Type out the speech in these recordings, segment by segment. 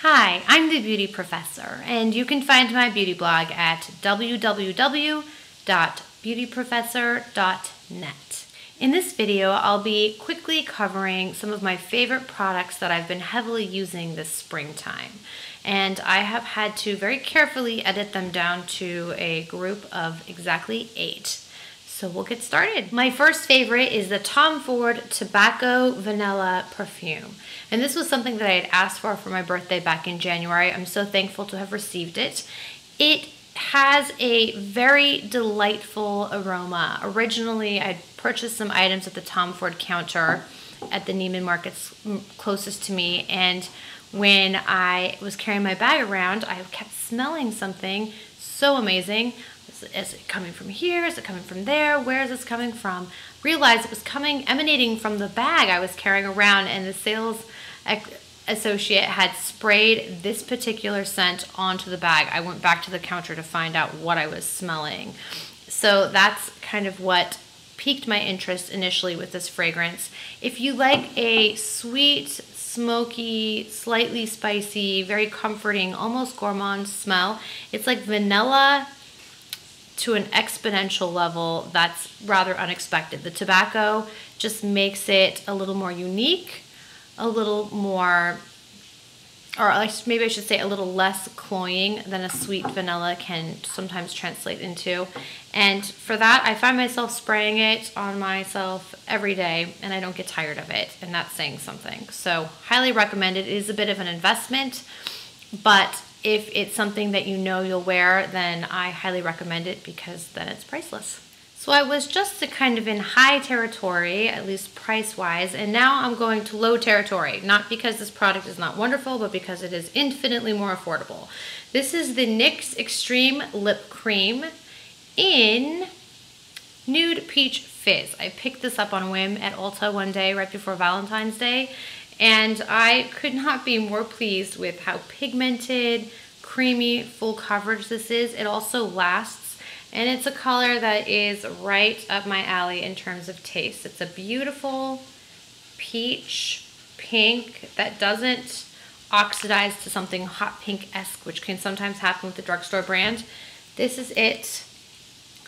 Hi, I'm the Beauty Professor, and you can find my beauty blog at www.beautyprofessor.net. In this video, I'll be quickly covering some of my favorite products that I've been heavily using this springtime. And I have had to very carefully edit them down to a group of exactly 8. So we'll get started. My first favorite is the Tom Ford Tobacco Vanilla Perfume. And this was something that I had asked for my birthday back in January. I'm so thankful to have received it. It has a very delightful aroma. Originally, I purchased some items at the Tom Ford counter at the Neiman Marcus closest to me, and when I was carrying my bag around, I kept smelling something so amazing. Is it coming from here? Is it coming from there? Where is this coming from? Realized it was emanating from the bag I was carrying around, and the sales associate had sprayed this particular scent onto the bag. I went back to the counter to find out what I was smelling. So that's kind of what piqued my interest initially with this fragrance. If you like a sweet, smoky, slightly spicy, very comforting, almost gourmand smell, it's like vanilla to an exponential level that's rather unexpected. The tobacco just makes it a little more unique, a little more, or maybe I should say a little less cloying than a sweet vanilla can sometimes translate into. And for that, I find myself spraying it on myself every day, and I don't get tired of it, and that's saying something. So highly recommend it. It is a bit of an investment, but if it's something that you know you'll wear, then I highly recommend it because then it's priceless. So I was just kind of in high territory, at least price-wise, and now I'm going to low territory. Not because this product is not wonderful, but because it is infinitely more affordable. This is the NYX Extreme Lip Cream in Nude Peach Fizz. I picked this up on a whim at Ulta one day right before Valentine's Day, and I could not be more pleased with how pigmented, creamy, full coverage this is. It also lasts, and it's a color that is right up my alley in terms of taste. It's a beautiful peach pink that doesn't oxidize to something hot pink-esque, which can sometimes happen with the drugstore brand. This is it.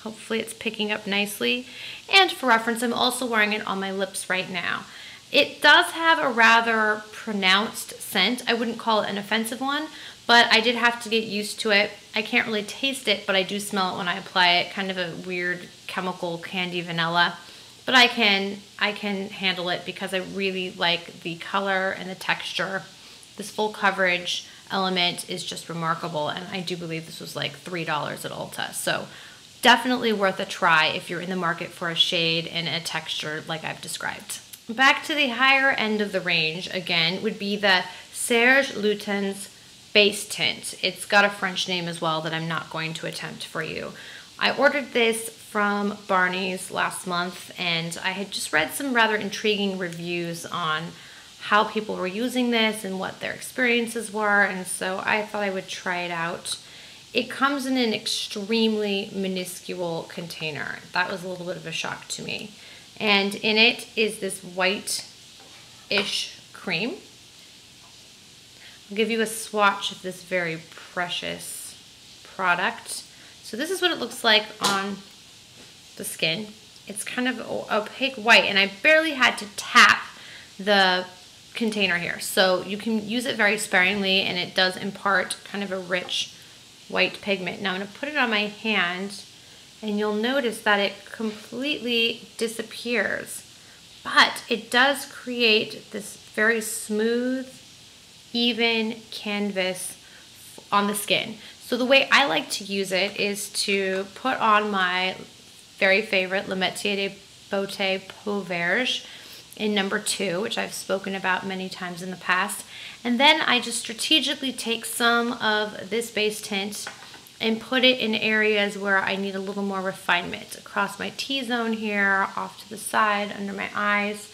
Hopefully it's picking up nicely. And for reference, I'm also wearing it on my lips right now. It does have a rather pronounced scent. I wouldn't call it an offensive one, but I did have to get used to it. I can't really taste it, but I do smell it when I apply it. Kind of a weird chemical candy vanilla. But I can handle it because I really like the color and the texture. This full coverage element is just remarkable, and I do believe this was like $3 at Ulta. So definitely worth a try if you're in the market for a shade and a texture like I've described. Back to the higher end of the range, again, would be the Serge Lutens Base Tint. It's got a French name as well that I'm not going to attempt for you. I ordered this from Barney's last month, and I had just read some rather intriguing reviews on how people were using this and what their experiences were, and so I thought I would try it out. It comes in an extremely minuscule container. That was a little bit of a shock to me. And in it is this white-ish cream. I'll give you a swatch of this very precious product. So this is what it looks like on the skin. It's kind of opaque white, and I barely had to tap the container here. So you can use it very sparingly, and it does impart kind of a rich white pigment. Now I'm going to put it on my hand, and you'll notice that it completely disappears. But it does create this very smooth, even canvas on the skin. So the way I like to use it is to put on my very favorite Metier de Beaute Peau Vierge in number 2, which I've spoken about many times in the past. And then I just strategically take some of this base tint and put it in areas where I need a little more refinement. Across my T-zone here, off to the side, under my eyes.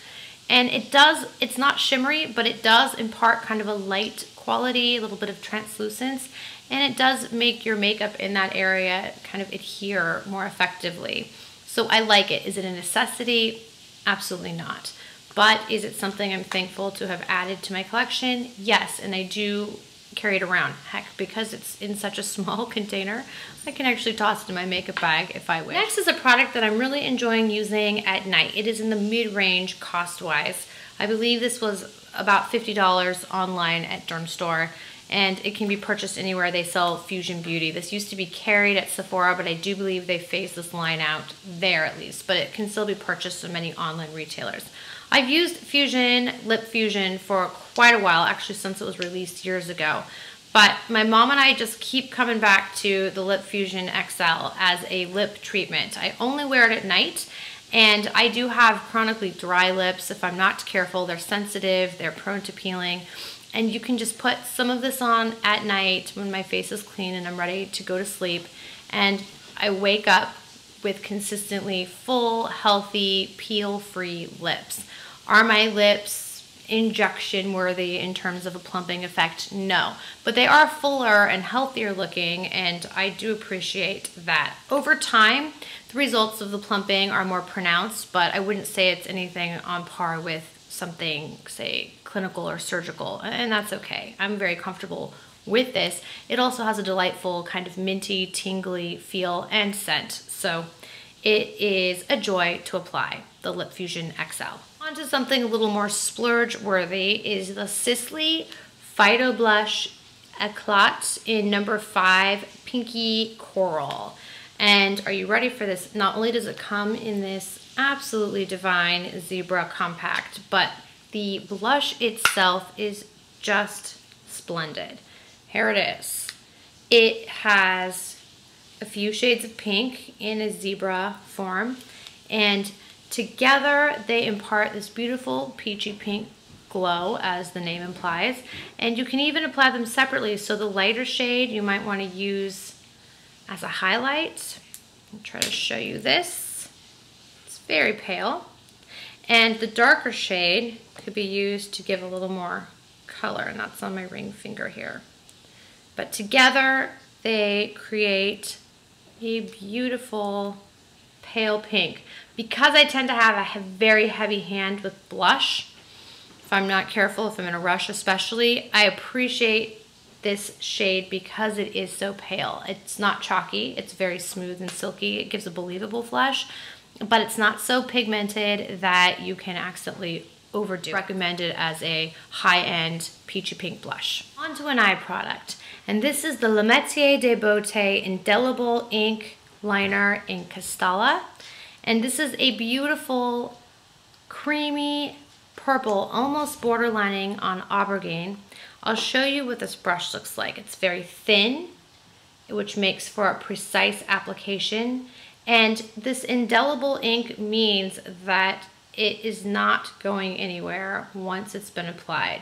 And it's not shimmery, but it does impart kind of a light quality, a little bit of translucence, and it does make your makeup in that area kind of adhere more effectively. So I like it. Is it a necessity? Absolutely not. But is it something I'm thankful to have added to my collection? Yes, and I do carry it around. Heck, because it's in such a small container, I can actually toss it in my makeup bag if I wish. Next is a product that I'm really enjoying using at night. It is in the mid-range cost-wise. I believe this was about $50 online at Dermstore, and it can be purchased anywhere they sell Fusion Beauty. This used to be carried at Sephora, but I do believe they phased this line out there at least, but it can still be purchased from many online retailers. I've used Fusion, Lip Fusion, for quite a while, actually since it was released years ago. But my mom and I just keep coming back to the Lip Fusion XL as a lip treatment. I only wear it at night, and I do have chronically dry lips. If I'm not careful, they're sensitive, they're prone to peeling. And you can just put some of this on at night when my face is clean and I'm ready to go to sleep. And I wake up with consistently full, healthy, peel-free lips. Are my lips injection worthy in terms of a plumping effect? No, but they are fuller and healthier looking, and I do appreciate that. Over time, the results of the plumping are more pronounced, but I wouldn't say it's anything on par with something, say, clinical or surgical, and that's okay. I'm very comfortable with this. It also has a delightful kind of minty, tingly feel and scent, so it is a joy to apply, the Lip Fusion XL. On to something a little more splurge-worthy is the Sisley Phyto Blush Eclat in number 5, Pinky Coral. And are you ready for this? Not only does it come in this absolutely divine Zebra Compact, but the blush itself is just splendid. Here it is. It has a few shades of pink in a zebra form, and together they impart this beautiful peachy pink glow, as the name implies. And you can even apply them separately, so the lighter shade you might want to use as a highlight. I'll try to show you this. It's very pale. And the darker shade could be used to give a little more color, and that's on my ring finger here. But together they create a beautiful pale pink. Because I tend to have a very heavy hand with blush, if I'm not careful, if I'm in a rush especially, I appreciate this shade because it is so pale. It's not chalky, it's very smooth and silky. It gives a believable flush, but it's not so pigmented that you can accidentally overdo. Recommended as a high-end peachy pink blush. On to an eye product, and this is the Metier de Beaute Indelible Ink Liner in Castalla. And this is a beautiful creamy purple, almost borderlining on aubergine. I'll show you what this brush looks like. It's very thin, which makes for a precise application. And this indelible ink means that it is not going anywhere once it's been applied.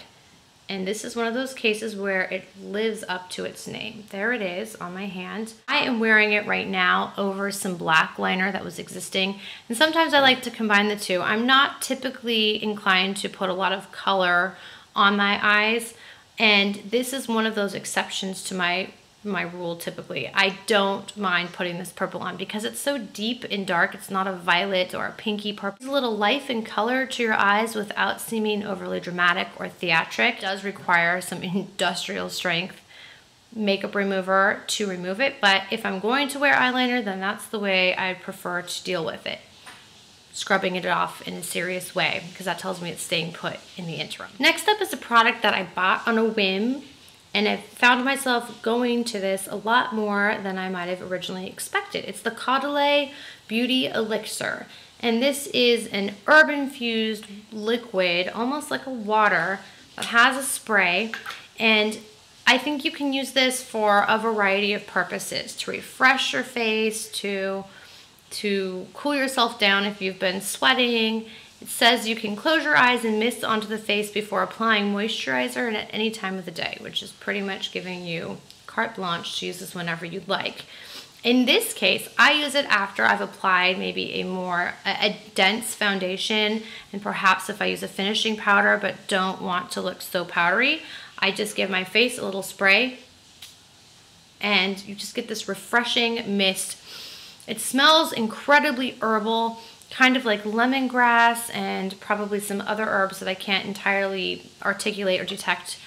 And this is one of those cases where it lives up to its name. There it is on my hand. I am wearing it right now over some black liner that was existing. And sometimes I like to combine the two. I'm not typically inclined to put a lot of color on my eyes. And this is one of those exceptions to my rule typically. I don't mind putting this purple on because it's so deep and dark. It's not a violet or a pinky purple. There's a little life and color to your eyes without seeming overly dramatic or theatric. It does require some industrial strength makeup remover to remove it, but if I'm going to wear eyeliner, then that's the way I prefer to deal with it. Scrubbing it off in a serious way, because that tells me it's staying put in the interim. Next up is a product that I bought on a whim, and I've found myself going to this a lot more than I might have originally expected. It's the Caudalie Beauty Elixer. And this is an herb-infused liquid, almost like a water, that has a spray. And I think you can use this for a variety of purposes. To refresh your face, to cool yourself down if you've been sweating. It says you can close your eyes and mist onto the face before applying moisturizer and at any time of the day, which is pretty much giving you carte blanche to use this whenever you'd like. In this case, I use it after I've applied maybe a dense foundation, and perhaps if I use a finishing powder but don't want to look so powdery, I just give my face a little spray and you just get this refreshing mist. It smells incredibly herbal, kind of like lemongrass and probably some other herbs that I can't entirely articulate or detect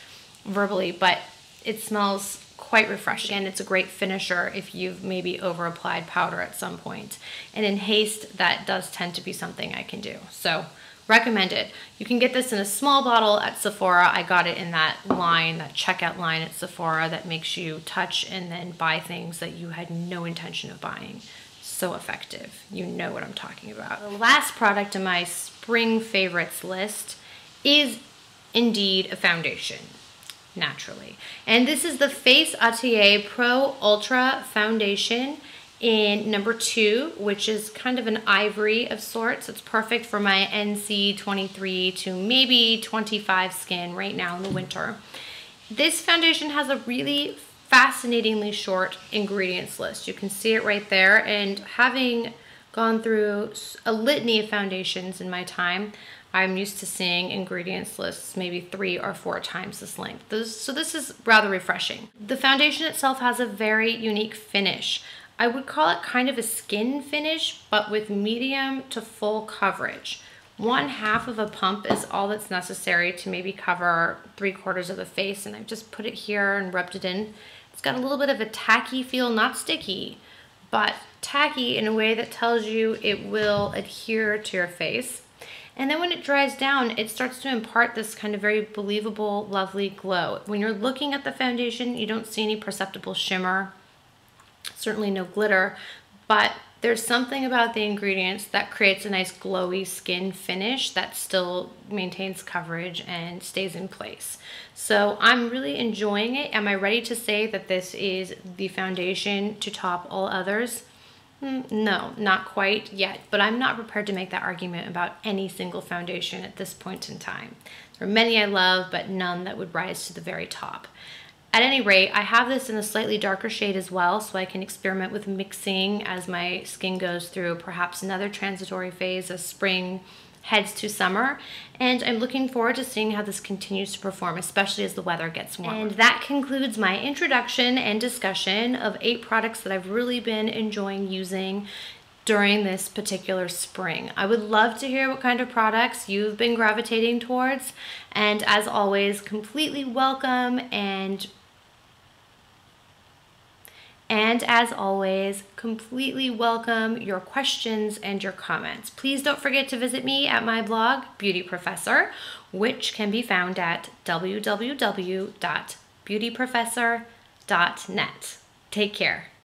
verbally, but it smells quite refreshing, and it's a great finisher if you've maybe over applied powder at some point. And in haste, that does tend to be something I can do. So recommend it. You can get this in a small bottle at Sephora. I got it in that line, that checkout line at Sephora that makes you touch and then buy things that you had no intention of buying. So effective. You know what I'm talking about. The last product in my spring favorites list is indeed a foundation, naturally. And this is the Face Atelier Pro Ultra Foundation in number 2, which is kind of an ivory of sorts. It's perfect for my NC 23 to maybe 25 skin right now in the winter. This foundation has a really fascinatingly short ingredients list. You can see it right there, and having gone through a litany of foundations in my time, I'm used to seeing ingredients lists maybe 3 or 4 times this length. So this is rather refreshing. The foundation itself has a very unique finish. I would call it kind of a skin finish, but with medium to full coverage. 1/2 of a pump is all that's necessary to maybe cover 3/4 of the face, and I've just put it here and rubbed it in. It's got a little bit of a tacky feel, not sticky, but tacky in a way that tells you it will adhere to your face. And then when it dries down, it starts to impart this kind of very believable, lovely glow. When you're looking at the foundation, you don't see any perceptible shimmer, certainly no glitter, but there's something about the ingredients that creates a nice glowy skin finish that still maintains coverage and stays in place. So I'm really enjoying it. Am I ready to say that this is the foundation to top all others? No, not quite yet, but I'm not prepared to make that argument about any single foundation at this point in time. There are many I love, but none that would rise to the very top. At any rate, I have this in a slightly darker shade as well, so I can experiment with mixing as my skin goes through perhaps another transitory phase as spring heads to summer, and I'm looking forward to seeing how this continues to perform, especially as the weather gets warmer. And that concludes my introduction and discussion of 8 products that I've really been enjoying using during this particular spring. I would love to hear what kind of products you've been gravitating towards, and as always, completely welcome and as always, completely welcome your questions and your comments. Please don't forget to visit me at my blog, Beauty Professor, which can be found at www.beautyprofessor.net. Take care.